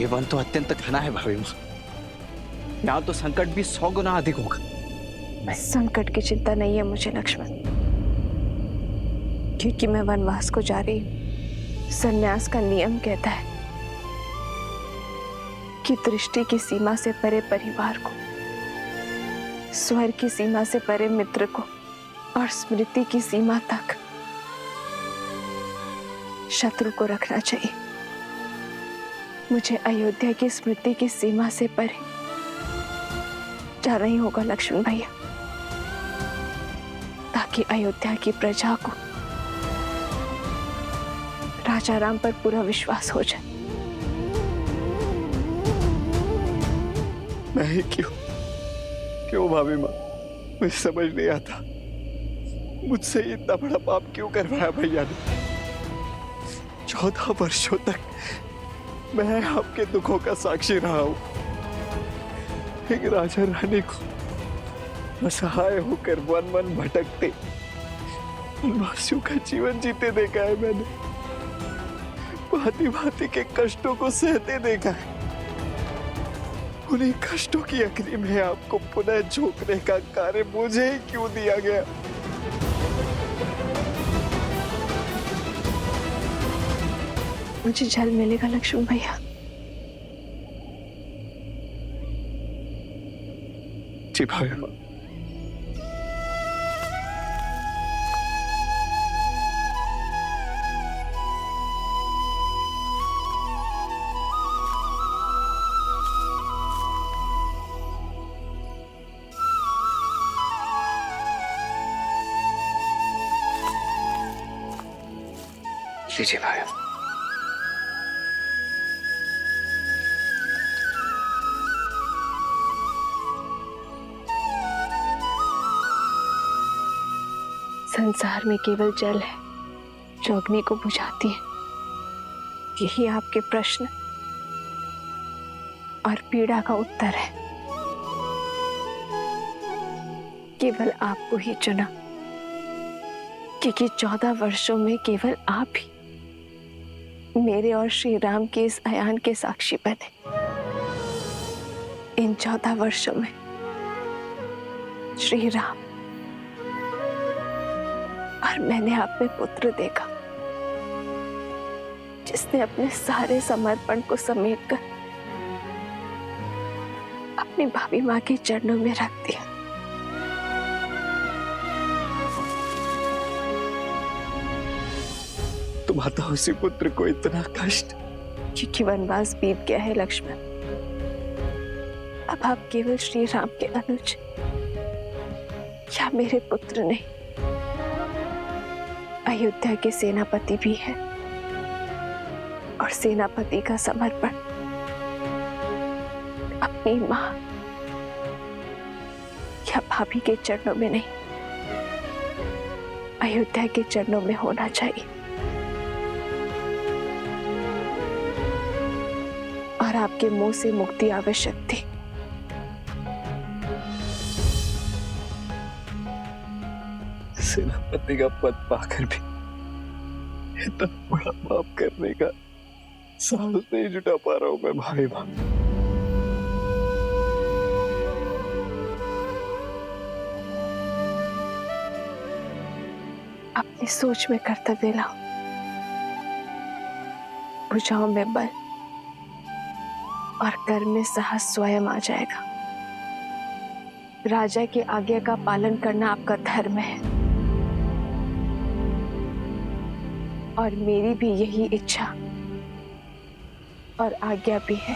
ये वन तो अत्यंत घना है भाभी माँ, यहाँ तो संकट भी 100 गुना अधिक होगा। संकट की चिंता नहीं है मुझे लक्ष्मण, क्योंकि मैं वनवास को जा रही हूँ। संन्यास का नियम कहता है कि दृष्टि की सीमा से परे परिवार को, स्वर की सीमा से परे मित्र को और स्मृति की सीमा तक शत्रु को रखना चाहिए। मुझे अयोध्या की स्मृति की सीमा से परे जाना ही होगा लक्ष्मण भैया, ताकि अयोध्या की प्रजा को राजा राम पर पूरा विश्वास हो जाए। मैं क्यों भाभी माँ, मुझे समझ नहीं आता मुझसे इतना बड़ा पाप क्यों करवाया भैया ने। 14 वर्षों तक मैं आपके दुखों का साक्षी रहा हूं। एक राजा रानी को असहाय होकर वन वन भटकते वनवासियों का जीवन जीते देखा है मैंने। भांति भांति के कष्टों को सहते देखा है। उन्हीं कष्टों की अग्नि में आपको पुनः झोंकने का कार्य मुझे ही क्यों दिया गया। मुझे जल मिलेगा लक्ष्मण भैया? जी भाभी माँ। लीजिए भाई। संसार में केवल जल है जो अग्नि को बुझाती है। यही आपके प्रश्न और पीड़ा का उत्तर है। केवल आपको ही चुना, क्योंकि 14 वर्षों में केवल आप ही मेरे और श्री राम के इस अयान के साक्षी बने। इन 14 वर्षों में श्री राम और मैंने आप में पुत्र देखा, जिसने अपने सारे समर्पण को समेटकर अपनी भाभी मां के चरणों में रख दिया। तुम्हारा उसी पुत्र को इतना कष्ट, क्योंकि वनवास बीत गया है लक्ष्मण। अब आप केवल श्री राम के अनुज या मेरे पुत्र नहीं, अयोध्या के सेनापति भी हैं। और सेनापति का समर्पण अपनी मां या भाभी के चरणों में नहीं, अयोध्या के चरणों में होना चाहिए। और आपके मुंह से मुक्ति आवश्यक थी। सेनापति का पद पाकर भी इतना बड़ा पाप करने का साहस नहीं जुटा पा रहा हूं मैं भाई मां। अपनी सोच में कर्तव्य लाओ, भुजाओं में बल और कर्म में साहस स्वयं आ जाएगा। राजा की आज्ञा का पालन करना आपका धर्म है, और मेरी भी यही इच्छा और आज्ञा भी है।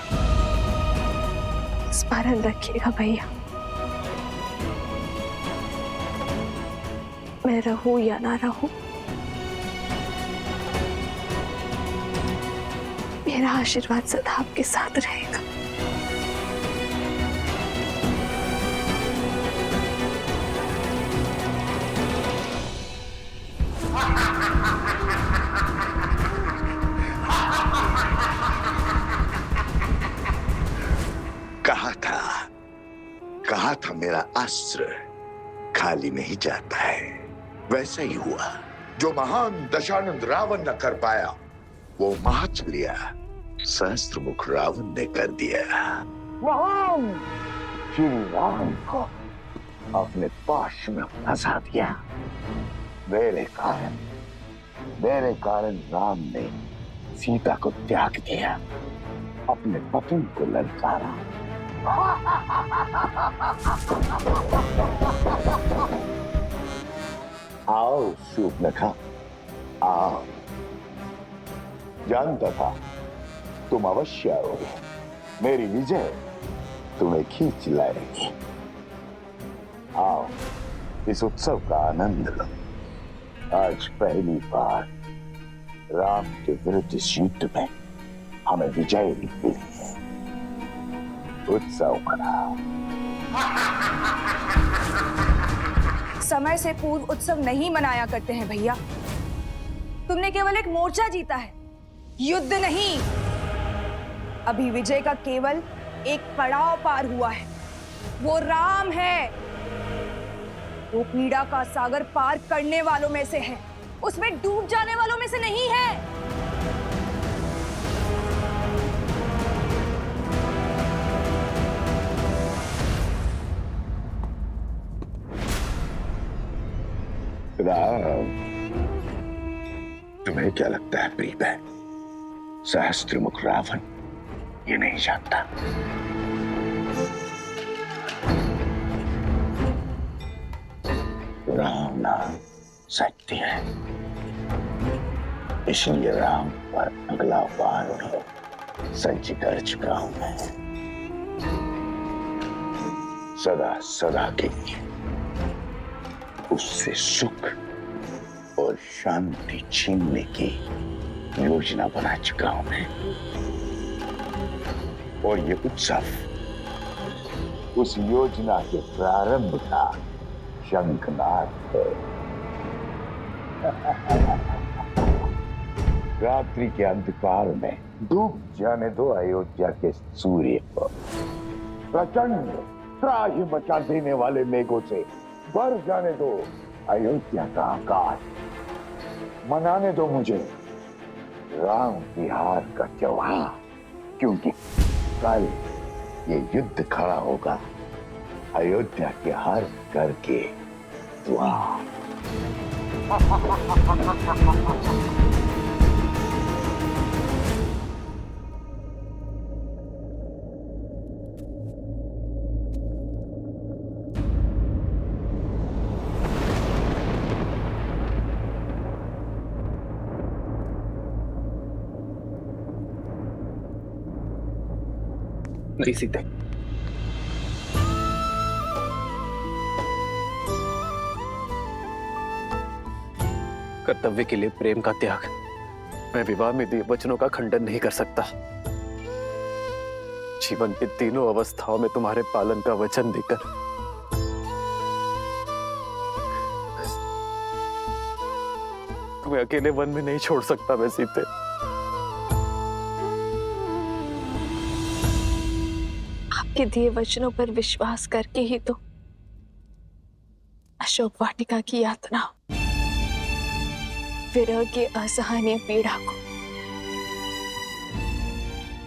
स्मरण रखिएगा भैया, मैं रहूं या ना रहूं, मेरा आशीर्वाद सदा आपके साथ रहेगा। कहा था मेरा अस्त्र खाली में ही जाता है। वैसा ही हुआ। जो महान दशानंद रावण न कर पाया वो महत्व लिया सहस्त्रमुख रावण ने कर दिया। राम श्री राम को अपने पाश में फंसा दिया। मेरे कारण राम ने सीता को त्याग दिया, अपने पत्नी को ललकारा। आओ शूर्पणखा, आओ। जानता था तुम अवश्य आओगे। मेरी विजय तुम्हें खींच लाएगी। आओ, इस उत्सव का आनंद लो। आज पहली बार राम के विरुद्ध इस युद्ध में हमें विजय मिली है। उत्सव मनाओ। समय से पूर्व उत्सव नहीं मनाया करते हैं भैया। तुमने केवल एक मोर्चा जीता है, युद्ध नहीं। अभी विजय का केवल एक पड़ाव पार हुआ है, वो राम है। वो पीड़ा का सागर पार करने वालों में से है, उसमें डूब जाने वालों में से नहीं है। राम, तुम्हें क्या लगता है प्रिय बहन, सहस्त्रमुख रावण ये नहीं जानता। राम नाम सत्य है, इसलिए राम पर अगला वार सज्ज कर चुका हूं मैं। सदा सदा के लिए उससे सुख और शांति छीनने की योजना बना चुका हूं मैं। और ये उत्सव उस योजना के प्रारंभ का शंखनाद है। रात्रि के अंधकार में डूब जाने दो अयोध्या के सूर्य को। प्रचंड त्राहि मचा देने वाले मेघों से भर जाने दो अयोध्या का आकाश। मनाने दो मुझे राम की हार का त्योहार, क्योंकि कल ये युद्ध खड़ा होगा अयोध्या के हर घर के द्वार। नहीं सीते, कर्तव्य के लिए प्रेम का त्याग। मैं विवाह में दिए वचनों का खंडन नहीं कर सकता। जीवन की तीनों अवस्थाओं में तुम्हारे पालन का वचन देकर तुम्हें अकेले वन में नहीं छोड़ सकता मैं सीते। आपके दिए वचनों पर विश्वास करके ही तो अशोक वाटिका की यातना, विरह की असहनीय पीड़ा को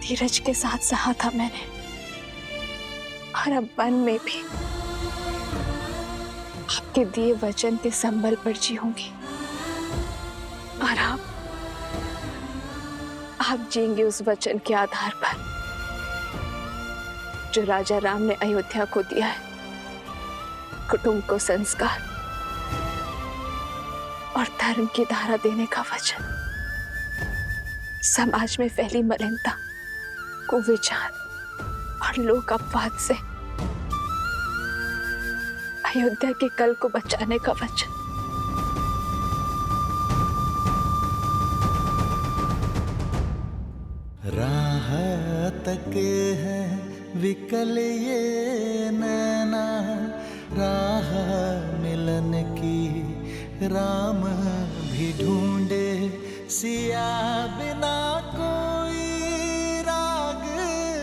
धीरज के साथ सहा था मैंने। और अब वन में भी आपके दिए वचन के संबल पर जीऊंगी। और आप जिएंगे उस वचन के आधार पर जो राजा राम ने अयोध्या को दिया है, कुटुंब को संस्कार और धर्म की धारा देने का वचन। समाज में फैली मलिनता, कुविचार और लोक अपवाद से अयोध्या के कल को बचाने का वचन। राह तक है विकल ये नैना, राह मिलन की राम भी ढूंढे, सिया बिना कोई राग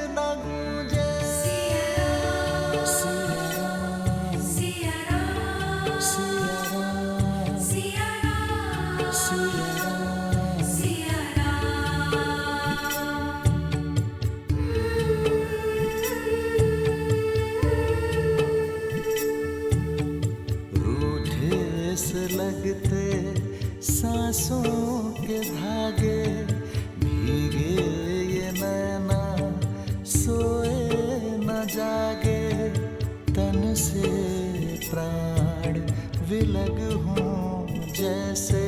न गूंजे। सिया राम, सिया राम, सिया राम, सिया राम, सिया राम, सिया राम। लगते सांसों के धागे, भीगे ये नैना सोए न जागे, तन से प्राण विलग हों जैसे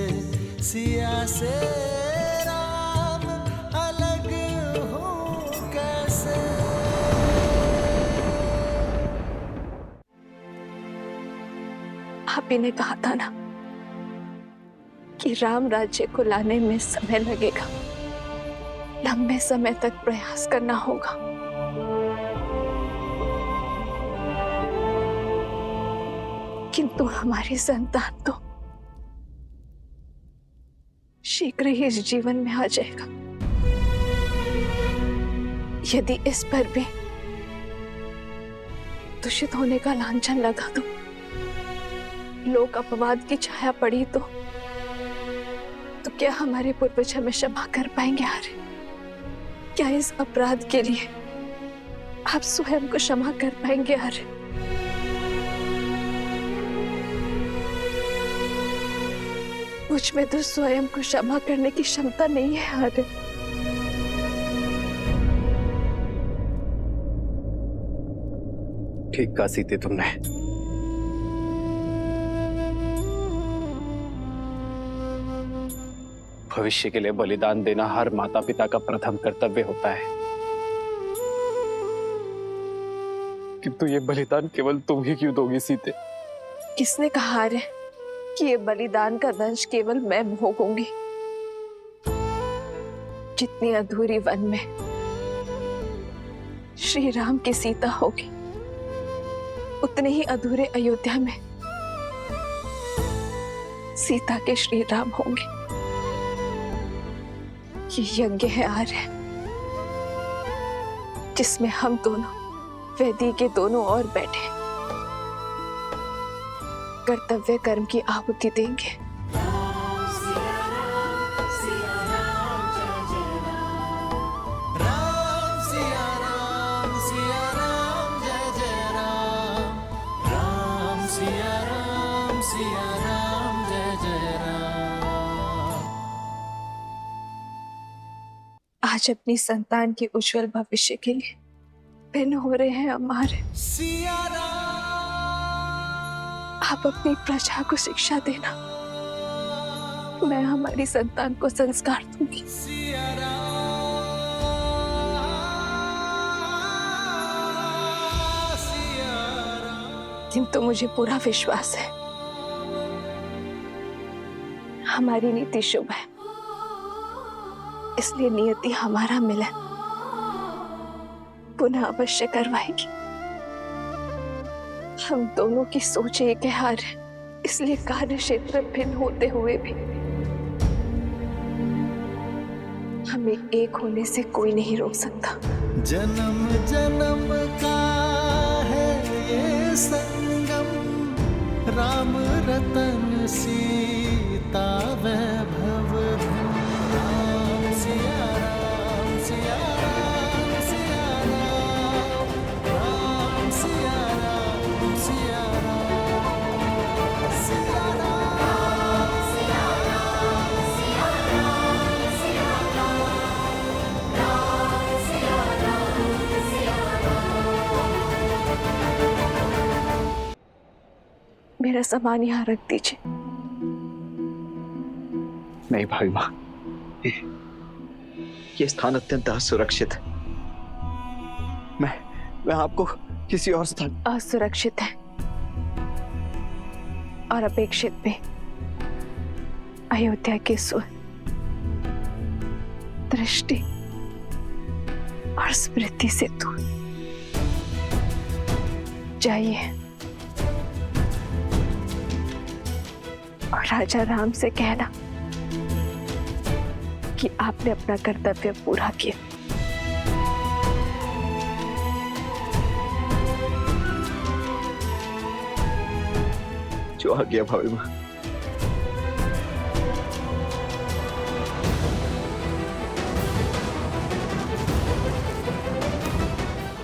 सिया से राम अलग हो कैसे। आप ही ने कहा था ना कि राम राज्य को लाने में समय लगेगा, लंबे समय तक प्रयास करना होगा। किंतु हमारी संतान तो शीघ्र ही इस जीवन में आ जाएगा। यदि इस पर भी दूषित होने का लांछन लगा दो, लोक अपवाद की छाया पड़ी तो क्या हमारे पूर्वज हमें क्षमा कर पाएंगे? आर्य, क्या इस अपराध के लिए आप स्वयं को क्षमा कर पाएंगे? आर्य, मुझ में तो स्वयं को क्षमा करने की क्षमता नहीं है। आर्य, ठीक कहा सीते तुमने। भविष्य के लिए बलिदान देना हर माता पिता का प्रथम कर्तव्य होता है, किंतु ये बलिदान केवल तुम ही क्यों दोगी सीते? किसने कहा आर्य कि ये बलिदान का दंश केवल मैं भोगूंगी? जितनी अधूरी वन में श्री राम की सीता होगी, उतने ही अधूरे अयोध्या में सीता के श्री राम होंगे। ये यज्ञ है आर्य, जिसमें हम दोनों वेदी के दोनों ओर बैठे कर्तव्य कर्म की आहुति देंगे। आज अपनी संतान के उज्जवल भविष्य के लिए भिन्न हो रहे हैं हमारे। आप अपनी प्रजा को शिक्षा देना, मैं हमारी संतान को संस्कार दूंगी। किंतु मुझे पूरा विश्वास है हमारी नीति शुभ है, इसलिए नियति हमारा मिलन पुनः अवश्य करवाएगी। हम दोनों की सोच एक है आर्य, इसलिए कार्य क्षेत्र भिन्न होते हुए भी हमें एक होने से कोई नहीं रोक सकता। जन्म जन्म का है ये संगम, राम रतन सीता वैभव धन। राम सिया राम सिया राम सिया राम, राम सिया राम सिया राम सिया राम सिया राम सिया राम सिया राम, राम सिया राम सिया राम। मेरा सामान यहाँ रख दीजिए। नहीं भाई माँ, ये स्थान अत्यंत असुरक्षित है। मैं आपको किसी और स्थान। असुरक्षित है और अपेक्षित भी। अयोध्या की सुर, दृष्टि और स्मृति से दूर जाइए और राजा राम से कहना कि आपने अपना कर्तव्य पूरा किया। जो आ गया भाभी माँ।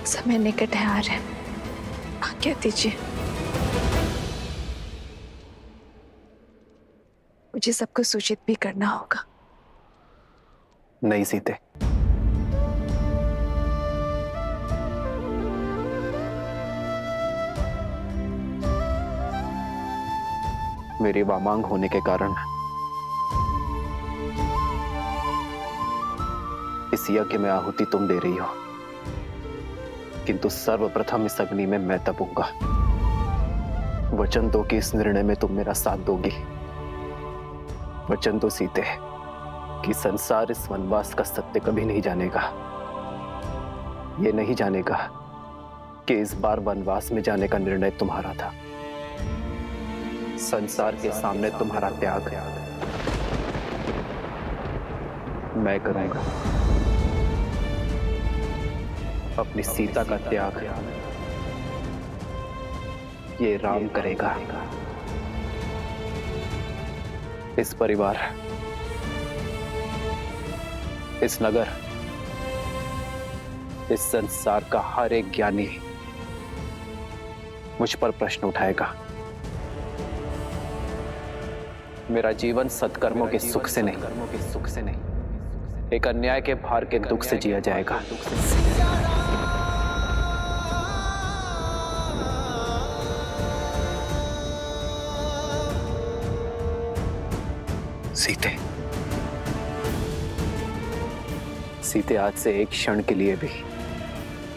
समय निकट है आर्य, आज्ञा दीजिए। मुझे सबको सूचित भी करना होगा। नहीं सीते, मेरी वामांग होने के कारण इस यज्ञ में आहुति तुम दे रही हो, किंतु सर्वप्रथम इस अग्नि में मैं तपूंगा। वचन दो कि इस निर्णय में तुम मेरा साथ दोगी। वचन दो सीते कि संसार इस वनवास का सत्य कभी नहीं जानेगा। ये नहीं जानेगा कि इस बार वनवास में जाने का निर्णय तुम्हारा था। संसार के सामने तुम्हारा त्याग मैं करूंगा। अपनी सीता का त्याग ये राम करेगा। इस परिवार, इस नगर, इस संसार का हर एक ज्ञानी मुझ पर प्रश्न उठाएगा। मेरा जीवन सत्कर्मों के सुख से नहीं, एक अन्याय के भार के दुख से जिया जाएगा। सीते, आज से एक क्षण के लिए भी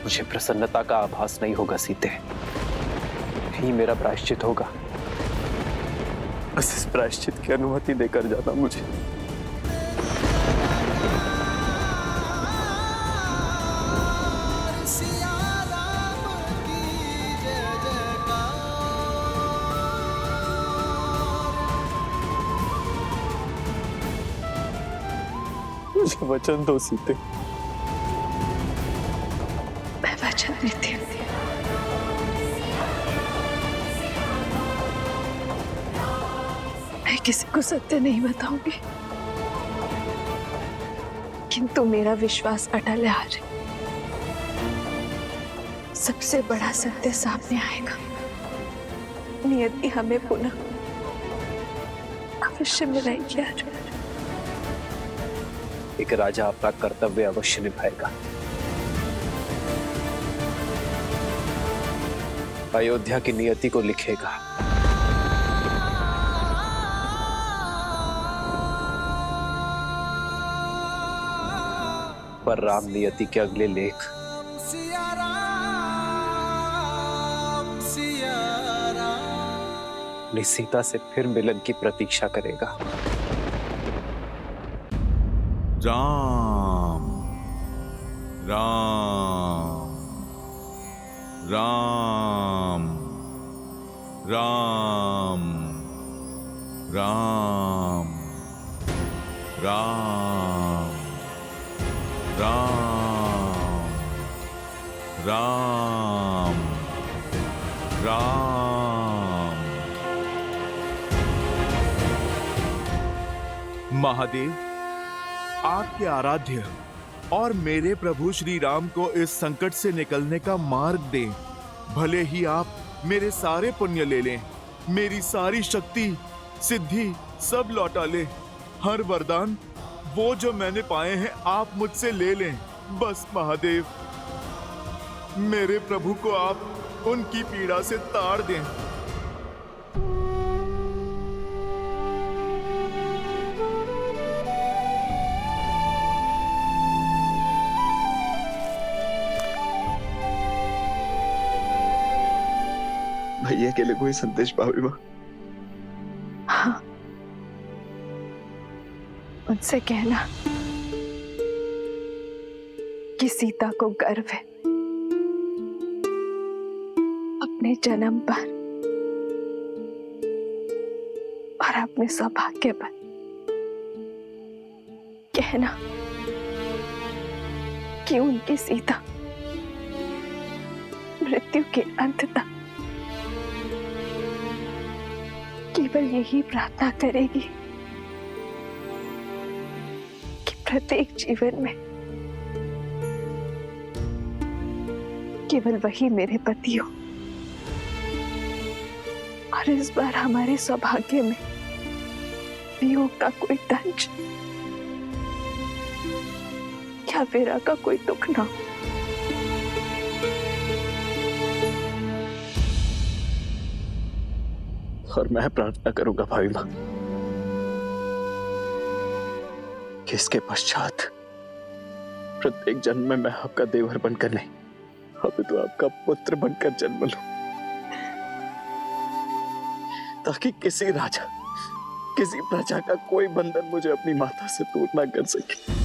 मुझे प्रसन्नता का आभास नहीं होगा। सीते, यही मेरा प्रायश्चित होगा। बस इस प्रायश्चित की अनुमति देकर जाना मुझे। मुझे वचन दो सीते। मैं वचन देती हूँ। मैं किसी को सत्य नहीं बताऊंगी, किंतु मेरा विश्वास अटल है। आज सबसे बड़ा सत्य सामने आएगा। नियति हमें पुनः अवश्य मिलाएगी। आज एक राजा अपना कर्तव्य अवश्य निभाएगा। अयोध्या की नियति को लिखेगा। पर राम नियति के अगले लेख अपनी सीता से फिर मिलन की प्रतीक्षा करेगा। राम राम राम राम राम राम राम राम राम। महादेव, आपके आराध्य और मेरे प्रभु श्री राम को इस संकट से निकलने का मार्ग दें। भले ही आप मेरे सारे पुण्य ले लें, मेरी सारी शक्ति सिद्धि सब लौटा लें। हर वरदान वो जो मैंने पाए हैं आप मुझसे ले लें। बस महादेव, मेरे प्रभु को आप उनकी पीड़ा से ताड़ दें। भैया के लिए कोई संदेश भाभी माँ? हाँ, उनसे कहना कि सीता को गर्व है अपने जन्म पर और अपने सौभाग्य पर। कहना कि उनकी सीता मृत्यु के अंत तक केवल यही प्रार्थना करेगी कि प्रत्येक जीवन में केवल वही मेरे पति हो। और इस बार हमारे सौभाग्य में वियोग का कोई दंश या वीरा का कोई दुख ना हो। और मैं प्रार्थना करूंगा भाभी माँ कि इसके पश्चात प्रत्येक जन्म में मैं आपका देवर बनकर नहीं, अभी तो आपका पुत्र बनकर जन्म लूं, ताकि किसी राजा, किसी प्रजा का कोई बंधन मुझे अपनी माता से दूर ना कर सके।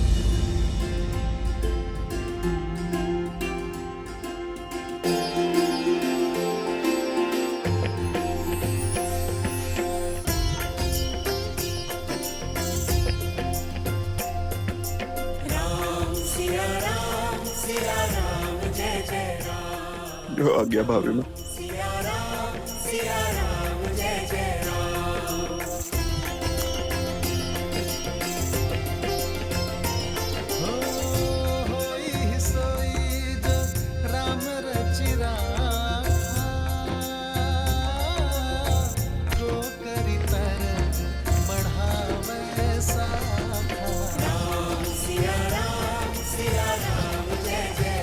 जो आ गया भाभी माँ। राम रचिरा को करी तर बढ़ावे साखा। राम सिया राम जय जय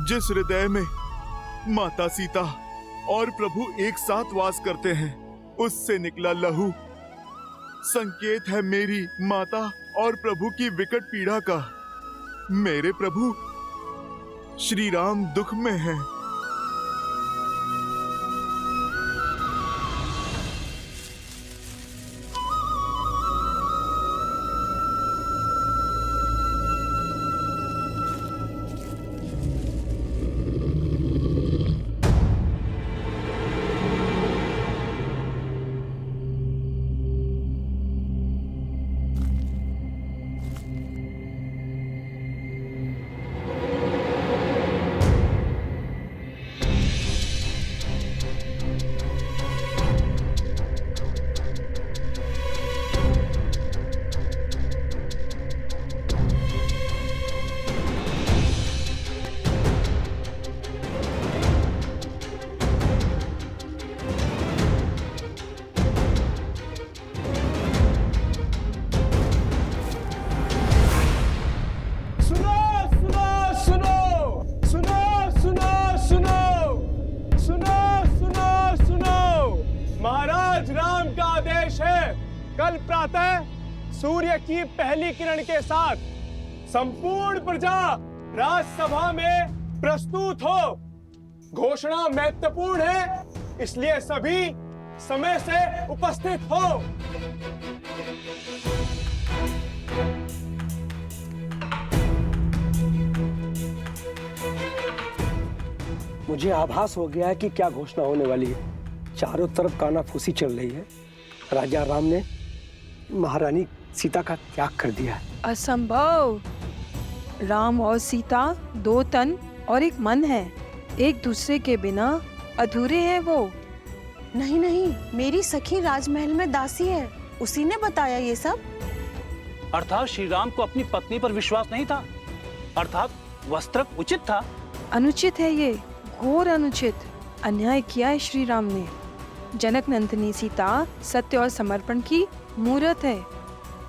जिस हृदय में माता सीता और प्रभु एक साथ वास करते हैं, उससे निकला लहू संकेत है मेरी माता और प्रभु की विकट पीड़ा का। मेरे प्रभु श्री राम दुख में हैं। कल प्रातः सूर्य की पहली किरण के साथ संपूर्ण प्रजा राजसभा में प्रस्तुत हो। घोषणा महत्वपूर्ण है, इसलिए सभी समय से उपस्थित हो। मुझे आभास हो गया है कि क्या घोषणा होने वाली है। चारों तरफ कानाफूसी चल रही है। राजा राम ने महारानी सीता का त्याग कर दिया है। असंभव। राम और सीता दो तन और एक मन है, एक दूसरे के बिना अधूरे हैं वो। नहीं नहीं, मेरी सखी राजमहल में दासी है, उसी ने बताया ये सब। अर्थात श्री राम को अपनी पत्नी पर विश्वास नहीं था, अर्थात वस्त्र उचित था। अनुचित है ये, घोर अनुचित। अन्याय किया है श्री राम ने। जनक नंदिनी सीता सत्य और समर्पण की मूर्त है।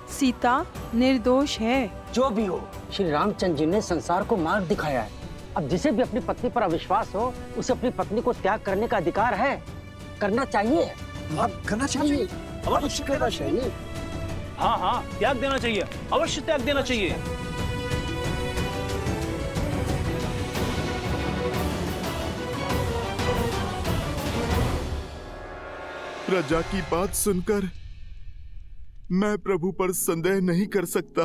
सीता निर्दोष है। जो भी हो, श्री रामचंद्र जी ने संसार को मार्ग दिखाया है। अब जिसे भी अपनी पत्नी पर अविश्वास हो, उसे अपनी पत्नी को त्याग करने का अधिकार है, करना चाहिए। करना चाहिए, अवश्य करना चाहिए। हाँ हाँ, त्याग देना चाहिए, अवश्य त्याग देना चाहिए। प्रजा की बात सुनकर मैं प्रभु पर संदेह नहीं कर सकता।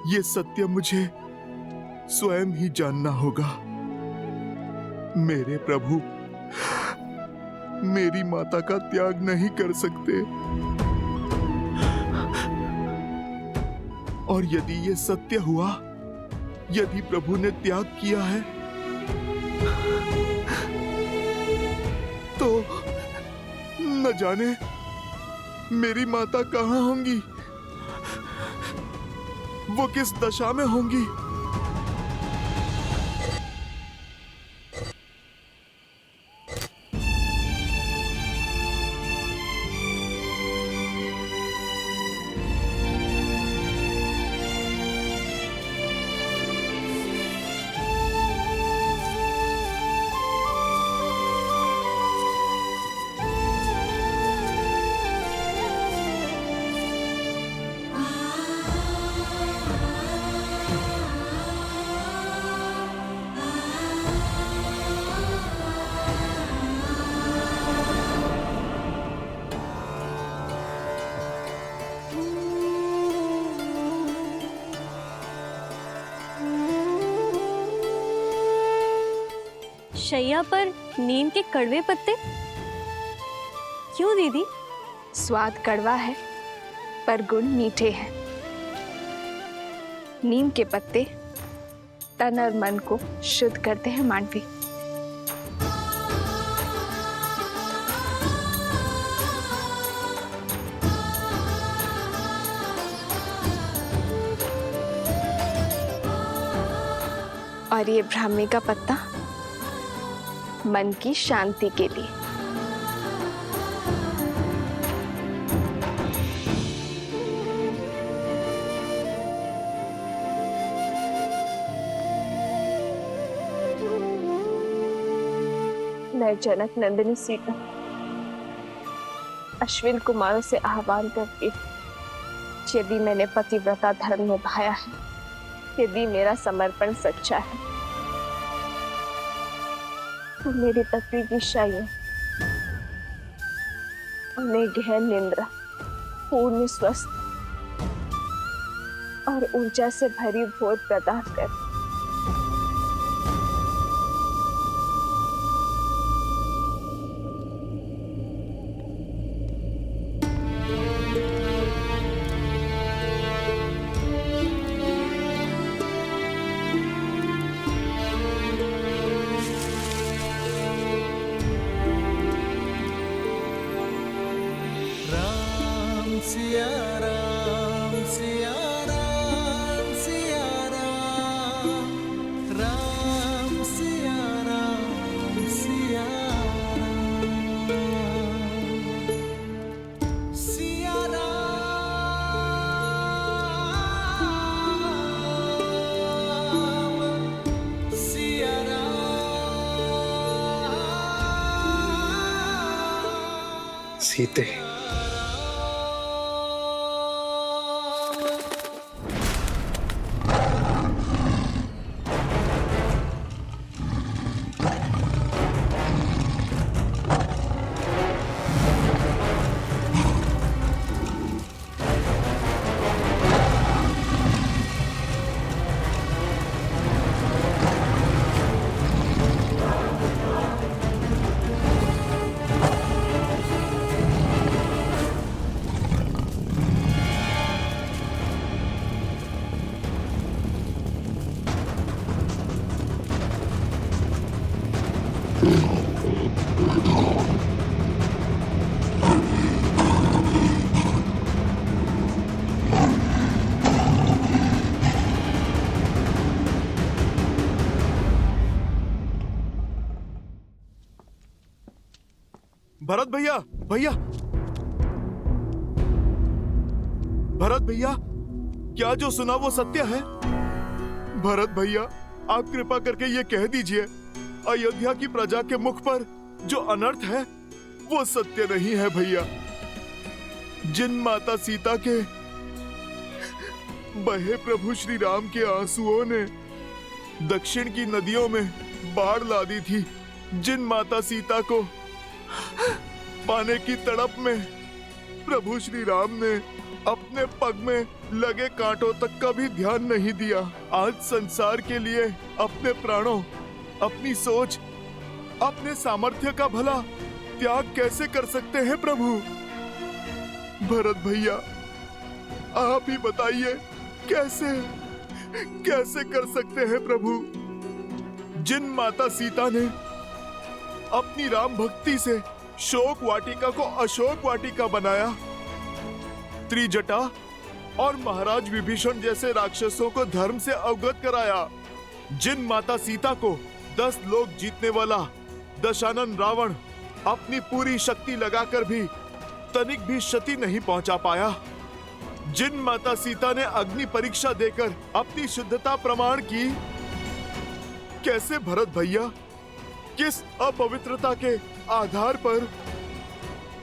ये सत्य मुझे स्वयं ही जानना होगा। मेरे प्रभु मेरी माता का त्याग नहीं कर सकते, और यदि ये सत्य हुआ, यदि प्रभु ने त्याग किया है, तो न जाने मेरी माता कहाँ होंगी, वो किस दशा में होंगी। शैया पर नीम के कड़वे पत्ते क्यों दीदी? स्वाद कड़वा है पर गुण मीठे हैं। नीम के पत्ते तन और मन को शुद्ध करते हैं मांडवी। और ये ब्राह्मी का पत्ता मन की शांति के लिए। मैं जनक नंदिनी सीता अश्विन कुमारों से आह्वान करती हूँ, यदि मैंने पतिव्रता धर्म निभाया है, यदि मेरा समर्पण सच्चा है, तो मेरी तकलीफ की शायद उन्हें गहन निंद्रा, पूर्ण स्वस्थ और ऊर्जा से भरी भोर प्रदान कर। सिया राम सिया राम सिया राम, राम सिया राम सिया राम, सिया राम सिया राम। सीते भरत भैया, भैया, भरत भैया, क्या जो सुना वो सत्य है? भरत भैया, आप कृपा करके ये कह दीजिए, अयोध्या की प्रजा के मुख पर जो अनर्थ है वो सत्य नहीं है भैया। जिन माता सीता के बहे प्रभु श्री राम के आंसुओं ने दक्षिण की नदियों में बाढ़ ला दी थी, जिन माता सीता को पाने की तड़प में प्रभु श्री राम ने अपने पग में लगे कांटों तक का भी ध्यान नहीं दिया, आज संसार के लिए अपने प्राणों, अपनी सोच, अपने सामर्थ्य का भला त्याग कैसे कर सकते हैं प्रभु? भरत भैया, आप ही बताइए, कैसे कैसे कर सकते हैं प्रभु? जिन माता सीता ने अपनी राम भक्ति से शोक वाटिका को अशोक वाटिका बनाया, त्रिजटा और महाराज विभीषण जैसे राक्षसों को धर्म से अवगत कराया, जिन माता सीता को 10 लोक जीतने वाला दशानन रावण अपनी पूरी शक्ति लगाकर भी तनिक भी क्षति नहीं पहुंचा पाया, जिन माता सीता ने अग्नि परीक्षा देकर अपनी शुद्धता प्रमाण की, कैसे भरत भैया, किस अपवित्रता के आधार पर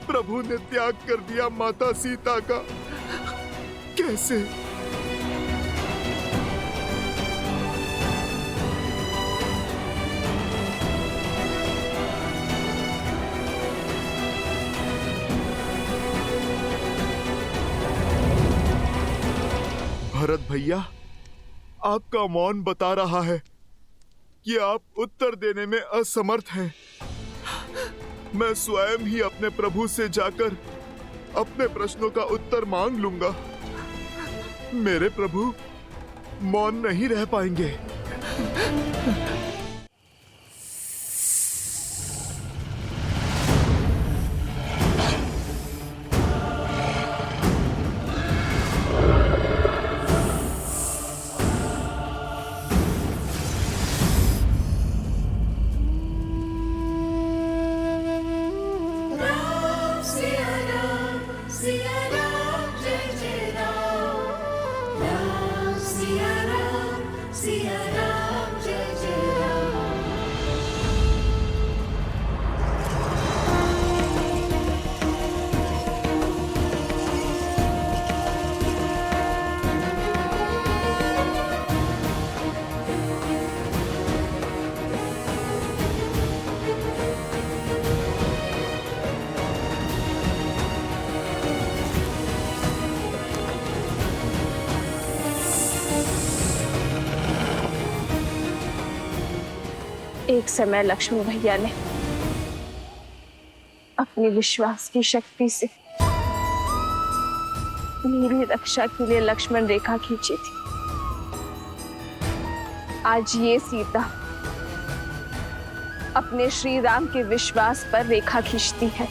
प्रभु ने त्याग कर दिया माता सीता का? कैसे? भरत भैया, आपका मौन बता रहा है कि आप उत्तर देने में असमर्थ हैं। मैं स्वयं ही अपने प्रभु से जाकर अपने प्रश्नों का उत्तर मांग लूंगा। मेरे प्रभु मौन नहीं रह पाएंगे। एक समय लक्ष्मण भैया ने अपनी विश्वास की शक्ति से मेरी रक्षा के लिए लक्ष्मण रेखा खींची थी। आज ये सीता अपने श्री राम के विश्वास पर रेखा खींचती है।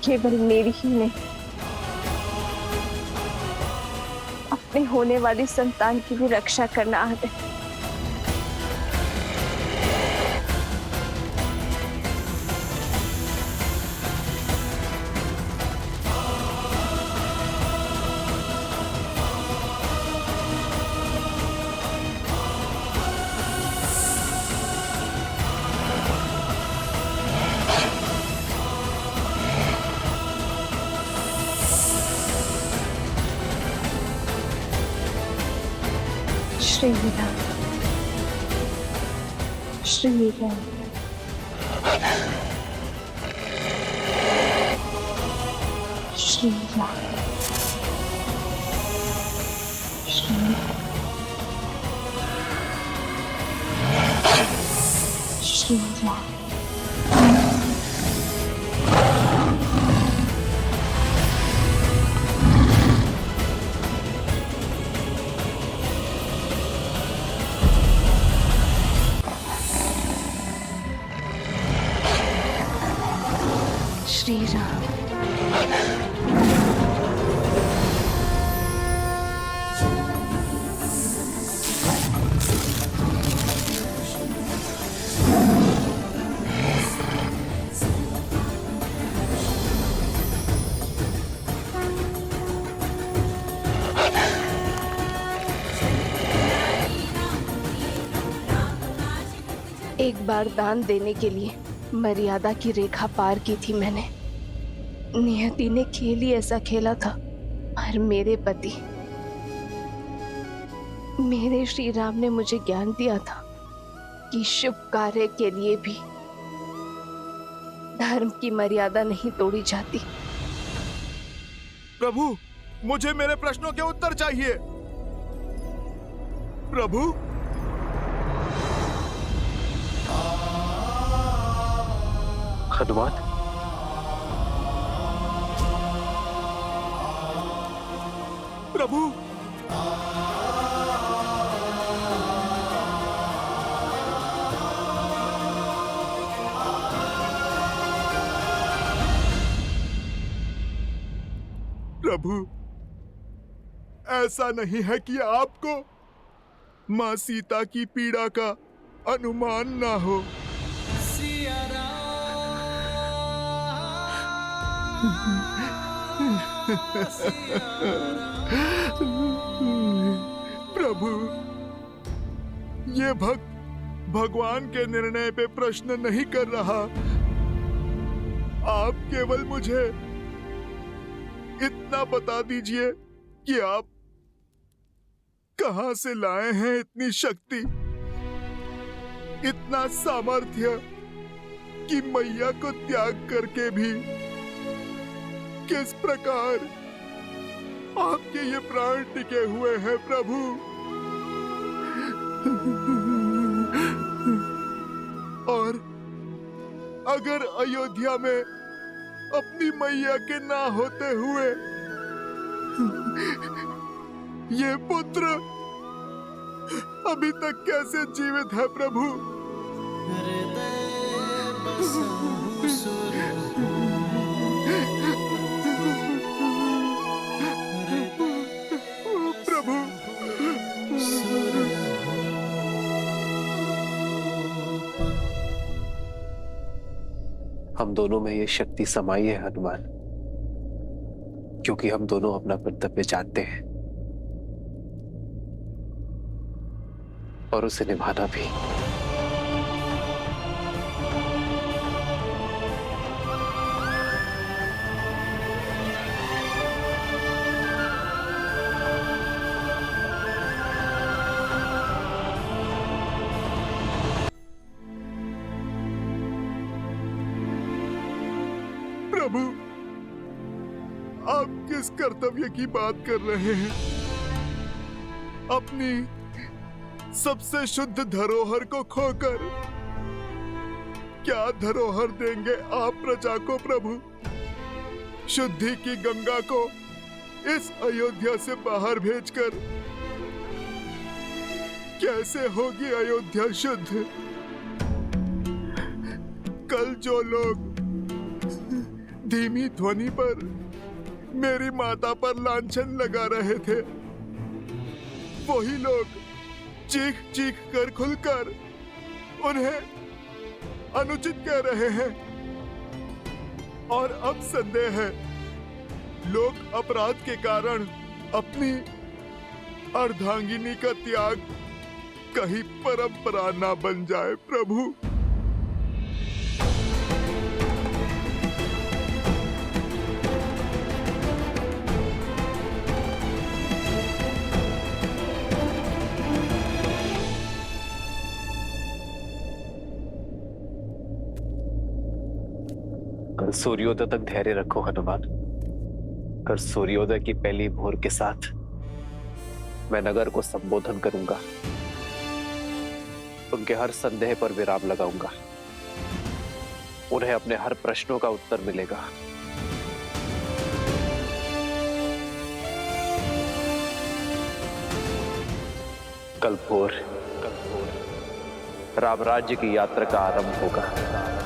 केवल मेरी ही नहीं, अपने होने वाली संतान की भी रक्षा करना आदत है। श्री राम, श्री राम, श्री राम, श्री राम। श्री राम। एक बार दान देने के लिए मर्यादा की रेखा पार की थी मैंने। नियति ने खेल ही ऐसा खेला था, पर मेरे पति, मेरे श्री राम ने मुझे ज्ञान दिया था कि शुभ कार्य के लिए भी धर्म की मर्यादा नहीं तोड़ी जाती। प्रभु, मुझे मेरे प्रश्नों के उत्तर चाहिए। प्रभु, हनुमान, प्रभु, प्रभु, ऐसा नहीं है कि आपको मां सीता की पीड़ा का अनुमान ना हो। सिया प्रभु, ये भक्त भगवान के निर्णय पे प्रश्न नहीं कर रहा। आप केवल मुझे इतना बता दीजिए कि आप कहां से लाए हैं इतनी शक्ति, इतना सामर्थ्य कि मैया को त्याग करके भी किस प्रकार आपके ये प्राण टिके हुए हैं प्रभु। और अगर अयोध्या में अपनी मैया के ना होते हुए ये पुत्र अभी तक कैसे जीवित है प्रभु? प्रभु, हम दोनों में ये शक्ति समाई है हनुमान, क्योंकि हम दोनों अपना कर्तव्य जानते हैं और उसे निभाना भी। प्रभु, आप किस कर्तव्य की बात कर रहे हैं? अपनी सबसे शुद्ध धरोहर को खोकर क्या धरोहर देंगे आप प्रजा को प्रभु? शुद्धि की गंगा को इस अयोध्या से बाहर भेजकर कैसे होगी अयोध्या शुद्ध? कल जो लोग धीमी ध्वनि पर मेरी माता पर लांछन लगा रहे थे, वही लोग चीख चीख कर खुलकर उन्हें अनुचित कह रहे हैं। और अब संदेह है, लोग अपराध के कारण अपनी अर्धांगिनी का त्याग कहीं परंपरा ना बन जाए प्रभु। कल सूर्योदय तक धैर्य रखो हनुमान। कल सूर्योदय की पहली भोर के साथ मैं नगर को संबोधन करूंगा, उनके हर संदेह पर विराम लगाऊंगा, उन्हें अपने हर प्रश्नों का उत्तर मिलेगा। कल भोर राम राज्य की यात्रा का आरंभ होगा।